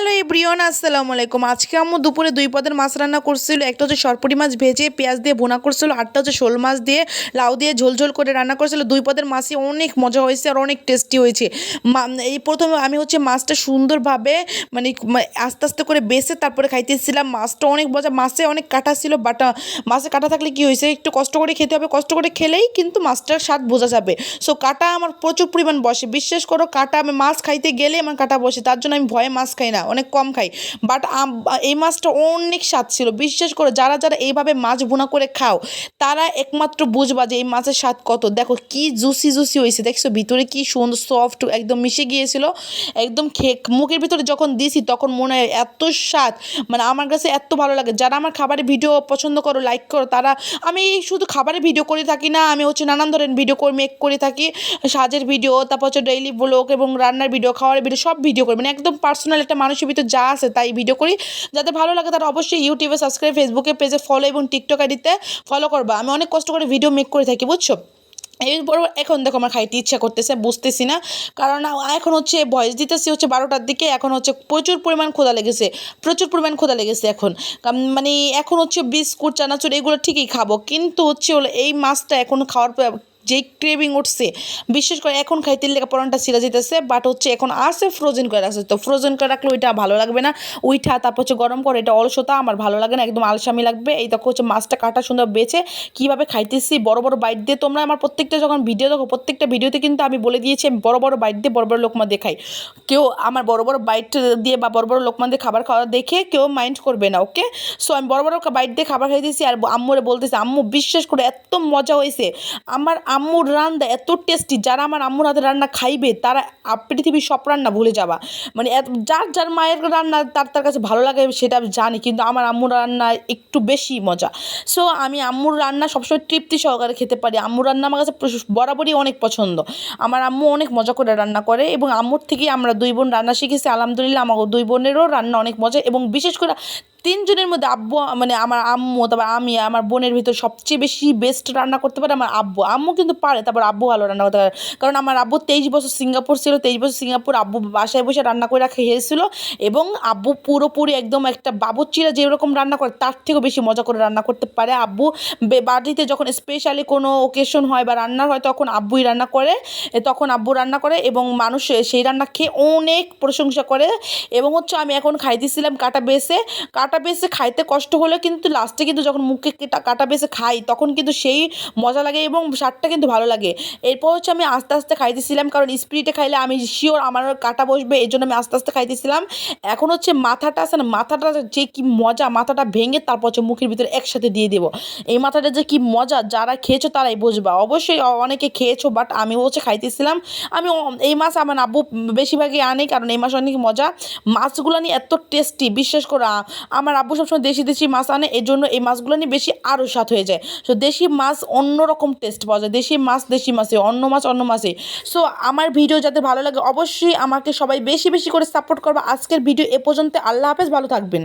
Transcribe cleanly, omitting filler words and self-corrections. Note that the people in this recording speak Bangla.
হ্যালো এভরিওয়ান, আসসালামু আলাইকুম। আজকে আম্মু দুপুরে দুই পদের মাছ রান্না করছিল। একটা হচ্ছে সরপুঁটি মাছ ভেজে পেঁয়াজ দিয়ে ভুনা করছিল, আরটা হচ্ছে শোল মাছ দিয়ে লাউ দিয়ে ঝোল করে রান্না করছিল। দুই পদের মাছই অনেক মজা হয়েছে আর অনেক টেস্টি হয়েছে। এই প্রথমে আমি হচ্ছে মাছটা সুন্দরভাবে মানে আস্তে আস্তে করে বেছে তারপরে খাইতেছিলাম। মাছটা অনেক মজা, মাছে অনেক কাটা ছিল, বাটা মাছে কাটা থাকলে কি হয়েছে, একটু কষ্ট করে খেতে হবে, কষ্ট করে খেলেই কিন্তু মাছটার স্বাদ বোঝা যাবে। সো কাটা আমার প্রচুর পরিমাণ বসে, বিশ্বাস করো। কাটা আমি মাছ খাইতে গেলে আমার কাটা বসে, তার জন্য আমি ভয়ে মাছ খাই না, অনেক কম খাই। বাট এই মাছটা অনেক স্বাদ ছিল, বিশ্বাস করো। যারা যারা এইভাবে মাছ ভুনা করে খাও তারা একমাত্র বুঝবা যে এই মাছের স্বাদ কত। দেখো কি জুসি জুসি হয়েছে, দেখছো ভিতরে কি সুন্দর সফট একদম মিশে গিয়েছিল একদম। মুখের ভিতরে যখন দিয়েছি তখন মনে হয় এত স্বাদ, মানে আমার কাছে এত ভালো লাগে। যারা আমার খাবারের ভিডিও পছন্দ করো, লাইক করো, তারা, আমি শুধু খাবারের ভিডিও করে থাকি না, আমি হচ্ছে নানান ধরনের ভিডিও মেক করে থাকি। সাজের ভিডিও, তারপর হচ্ছে ডেইলি ব্লগ এবং রান্নার ভিডিও, খাওয়ার ভিডিও, সব ভিডিও করি, মানে একদম পার্সোনাল একটা মানুষের ভিতরে যা আছে তাই ভিডিও করি। যাদের ভালো লাগে তারা অবশ্যই ইউটিউবে সাবস্ক্রাইব, ফেসবুকে পেজে ফলো এবং টিকটক আইডিতে ফলো করবা। আমি অনেক কষ্ট করে ভিডিও মেক করে থাকি, বুঝছো। এরপর এখন দেখো আমার খাইতে ইচ্ছা করতেছে, বুঝতেছি না, কারণ এখন হচ্ছে ভয়েস দিতেছি হচ্ছে 12টার দিকে। এখন হচ্ছে প্রচুর পরিমাণ ক্ষুধা লেগেছে, প্রচুর পরিমাণ ক্ষুধা লেগেছে এখন। মানে এখন হচ্ছে বিস্কুট চানাচুর এগুলো ঠিকই খাবো, কিন্তু হচ্ছে এই মাছটা এখন খাওয়ার পর যেই ক্রেভিং উঠছে, বিশেষ করে এখন খাইতে লেগে পরানটা ছিঁড়া যেতেছে। বাট হচ্ছে এখন আসে ফ্রোজেন করে রাখছে, তো ফ্রোজেন করে রাখলে ওইটা ভালো লাগবে না, ওইটা তারপর হচ্ছে গরম করে, এটা অলসতা, আমার ভালো লাগে না, একদম আলসামি লাগবে। এই দেখো হচ্ছে মাছটা কাটা সুন্দর বেছে কীভাবে খাইতেছি বড় বড় বাইট দিয়ে। তোমরা আমার প্রত্যেকটা যখন ভিডিও দেখো, প্রত্যেকটা ভিডিওতে কিন্তু আমি বলে দিয়েছি আমি বড় বড় বাইট দিয়ে বড় বড় লোকমা দিয়ে খাই। কেউ আমার বড় বড় বাইট দিয়ে বা বড় বড় লোকমা দিয়ে খাবার খাওয়া দেখে কেউ মাইন্ড করবে না, ওকে। সো আমি বড় বড় বাইট দিয়ে খাবার খাইতেছি আর আম্মুরে বলতেছি, আম্মু বিশ্বাস করে এত মজা হয়েছে, আমার আম্মুর রান্না এত টেস্টি। যারা আমার আম্মুর হাতে রান্না খাইবে তারা পৃথিবীর সব রান্না ভুলে যাবা। মানে যার যার মায়ের রান্না তার কাছে ভালো লাগে সেটা আমি জানি, কিন্তু আমার আম্মুর রান্না একটু বেশি মজা। সো আমি আম্মুর রান্না সবসময় তৃপ্তি সহকারে খেতে পারি। আম্মুর রান্না আমার কাছে বরাবরই অনেক পছন্দ। আমার আম্মু অনেক মজা করে রান্না করে এবং আম্মুর থেকেই আমরা দুই বোন রান্না শিখেছি। আলহামদুলিল্লাহ আমার দুই বোনেরও রান্না অনেক মজা, এবং বিশেষ করে তিনজনের মধ্যে আব্বু, মানে আমার আম্মু, তারপর আমি, আমার বোনের ভিতর সবচেয়ে বেশি বেস্ট রান্না করতে পারে আমার আব্বু। আম্মু কিন্তু পারে, তারপর আব্বু ভালো রান্না করতে পারে, কারণ আমার আব্বু 23 বছর সিঙ্গাপুর ছিল। 23 বছর সিঙ্গাপুর আব্বু বাসায় বসে রান্না করে খেয়েছিল, এবং আব্বু পুরোপুরি একদম একটা বাবুর্চিরা যেরকম রান্না করে তার থেকেও বেশি মজা করে রান্না করতে পারে আব্বু। বাড়িতে যখন স্পেশালি কোনো ওকেশন হয় বা রান্না হয় তখন আব্বুই রান্না করে, তখন আব্বু রান্না করে এবং মানুষ সেই রান্না খেয়ে অনেক প্রশংসা করে। এবং হচ্ছে আমি এখন খাইতেছিলাম কাটা বেছে খাইতে কষ্ট হলে কিন্তু লাস্টে কিন্তু যখন মুখে কাটা বেছে খাই তখন কিন্তু সেই মজা লাগে এবং স্বাদটা কিন্তু ভালো লাগে। এরপর হচ্ছে আমি আস্তে আস্তে খাইতেছিলাম, কারণ স্পিডে খাইলে আমি শিওর আমার কাটা বসবে, এই জন্য আমি আস্তে আস্তে খাইতেছিলাম। এখন হচ্ছে মাথাটা আছে না, মাথাটা যে কি মজা, মাথাটা ভেঙে তারপর হচ্ছে মুখের ভিতরে একসাথে দিয়ে দেবো। এই মাথাটা যে কি মজা, যারা খেয়েছো তারাই বুঝবা। অবশ্যই অনেকে খেয়েছো, বাট আমি হচ্ছে খাইতেছিলাম। আমি এই মাছ আমার আব্বু বেশিরভাগই আনে, কারণ এই মাছ অনেক মজা। মাছগুলো নিয়ে এত টেস্টি, বিশ্বাস করো। আমার আব্বু সবসময় দেশি দেশি মাছ আনে, এই জন্য এই মাছগুলো নিয়ে বেশি আরও স্বাদ হয়ে যায়। সো দেশি মাছ অন্যরকম টেস্ট পাওয়া যায়, দেশি মাছে, অন্য মাছে। সো আমার ভিডিও যাতে ভালো লাগে অবশ্যই আমাকে সবাই বেশি বেশি করে সাপোর্ট করবে। আজকের ভিডিও এ পর্যন্ত, আল্লাহ হাফেজ, ভালো থাকবেন।